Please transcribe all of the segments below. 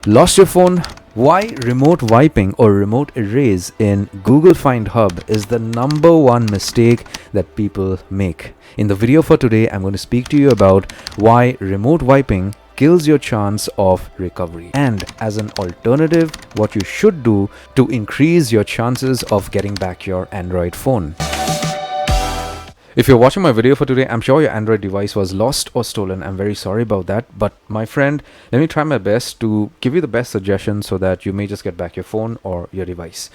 Lost your phone? Why remote wiping or remote erase in Google Find Hub is the number one mistake that people make. In the video for today, I'm going to speak to you about why remote wiping kills your chance of recovery, and as an alternative, what you should do to increase your chances of getting back your Android phone. If you're watching my video for today, I'm sure your Android device was lost or stolen. I'm very sorry about that. But my friend, let me try my best to give you the best suggestions so that you may just get back your phone or your device.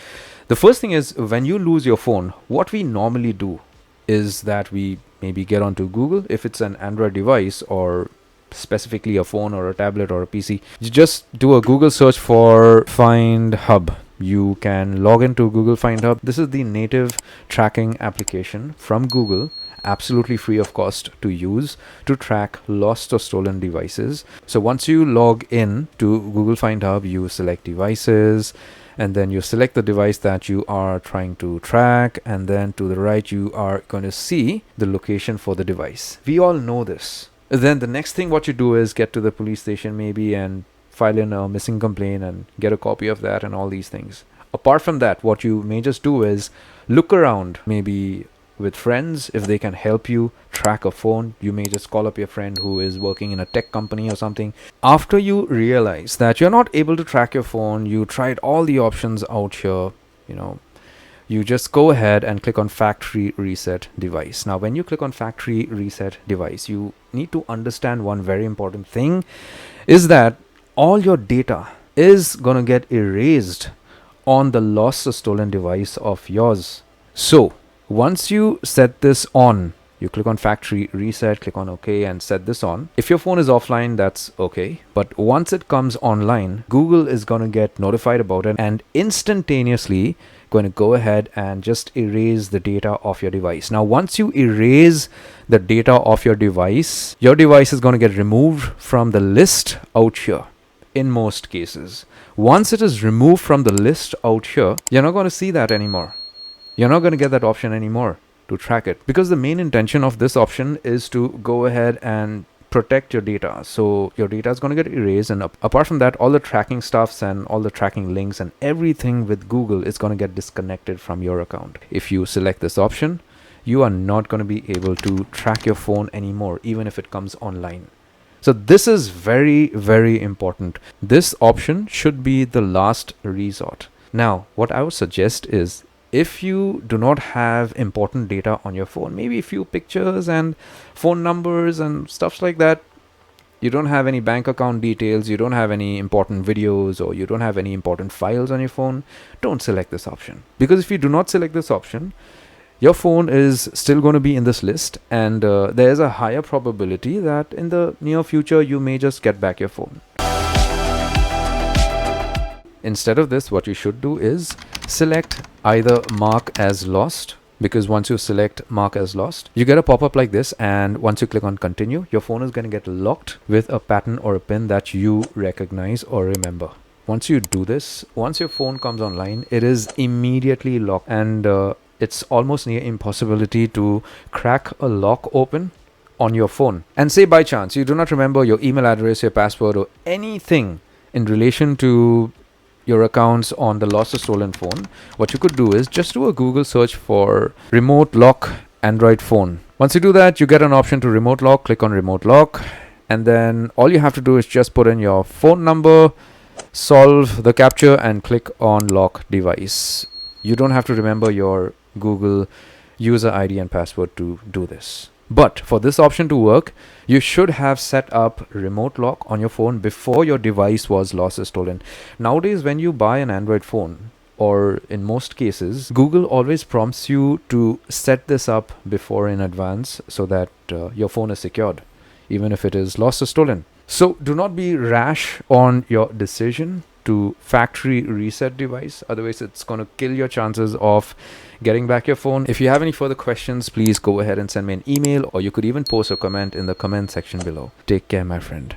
The first thing is, when you lose your phone, what we normally do is that we maybe get onto Google if it's an Android device, or specifically a phone or a tablet or a PC. You just do a Google search for Find Hub. You can log into Google Find Hub. This is the native tracking application from Google, absolutely free of cost to use, to track lost or stolen devices. So once you log in to Google Find Hub, you select devices, and then you select the device that you are trying to track, and then to the right you are going to see the location for the device. We all know this. Then the next thing what you do is get to the police station maybe and file in a missing complaint and get a copy of that and all these things. Apart from that, what you may just do is look around, maybe with friends, if they can help you track a phone. You may just call up your friend who is working in a tech company or something. After you realize that you're not able to track your phone, you tried all the options out here, you just go ahead and click on factory reset device. Now, when you click on factory reset device, you need to understand one very important thing, is that all your data is going to get erased on the lost or stolen device of yours. So once you set this on, you click on factory reset, click on OK and set this on. If your phone is offline, that's okay. But once it comes online, Google is going to get notified about it and instantaneously going to go ahead and just erase the data of your device. Now, once you erase the data of your device is going to get removed from the list out here. In most cases, once it is removed from the list out here, you're not going to see that anymore. You're not going to get that option anymore to track it, because the main intention of this option is to go ahead and protect your data. So your data is going to get erased, and apart from that, all the tracking stuffs and all the tracking links and everything with Google is going to get disconnected from your account. If you select this option, you are not going to be able to track your phone anymore, even if it comes online. So this is very, very important. This option should be the last resort. Now, what I would suggest is, if you do not have important data on your phone, maybe a few pictures and phone numbers and stuff like that, you don't have any bank account details, you don't have any important videos, or you don't have any important files on your phone, don't select this option. Because if you do not select this option, your phone is still going to be in this list, and there's a higher probability that in the near future you may just get back your phone. Instead of this, what you should do is select either mark as lost, because once you select mark as lost, you get a pop-up like this, and once you click on continue, your phone is going to get locked with a pattern or a pin that you recognize or remember. Once you do this, once your phone comes online, it is immediately locked, and it's almost near impossibility to crack a lock open on your phone. And say by chance you do not remember your email address, your password, or anything in relation to your accounts on the lost or stolen phone, what you could do is just do a Google search for remote lock Android phone. Once you do that, you get an option to remote lock. Click on remote lock, and then all you have to do is just put in your phone number, solve the captcha, and click on lock device. You don't have to remember your Google user ID and password to do this. But for this option to work, you should have set up remote lock on your phone before your device was lost or stolen. Nowadays, when you buy an Android phone, or in most cases, Google always prompts you to set this up before in advance so that your phone is secured, even if it is lost or stolen. So do not be rash on your decision to factory reset device, otherwise it's going to kill your chances of getting back your phone. If you have any further questions, please go ahead and send me an email, or you could even post a comment in the comment section below. Take care, my friend.